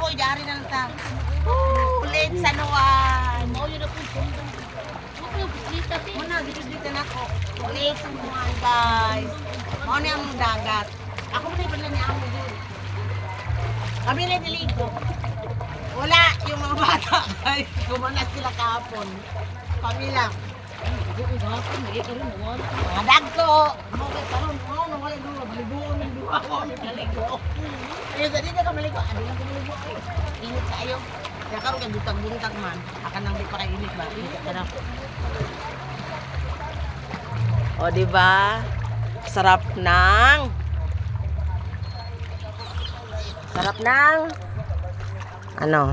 mo, yari na lang ta. Ulit sa nuwan. Mao yun ako kundang. Ako yung puslita ti. Muna, dito na ako. Ulit sa nuwan, guys. Mao na ang dagat. Ako mo na iba niya ako din. Kami na niligo. Wala yung mga bata, guys. Gumanas sila kahapon. Kami lang. Ako gapon, mali ka rin nawala. Mga dagko. Mga karon, nawala doon. Maligoon ng duwa ko. Maligo. Ayun, sa dito ka maligo. Ano lang ka maligo? Init kayo. Kaya karon kay buntag-buntag man. Akan nang di pa kay init ba? Init ka na. O, diba? Sarap ng... Sarap ng... Ano?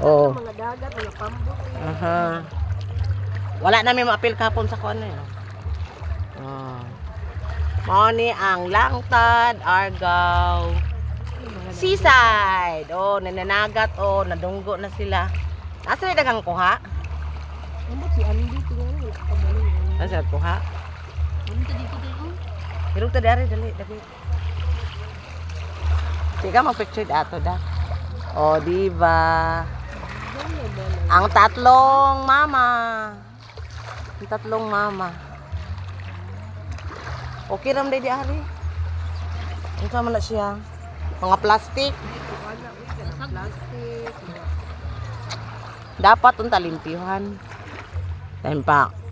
Oo. Mga dagat, mga pambok. Aha. Wala namin ma-appeal kapon sa kuan eh. Oh. Mao ni ang Langtad, Argao, Seaside. Oh, nananagat oh, nadunggo na sila. Asa may dagang kuha? Ano si Andy dito nga, kabalo. Asa kuha? Ano ta dito tayo? Hirog ta dari dali. Tiga mag-picture ato da. Oh, diba? Ang tatlong mama. Ang tatlong mama. Okay ram di ari. Ang sama na siya. Mga plastic. Plastic. Dapat unta limpihan. Tempak.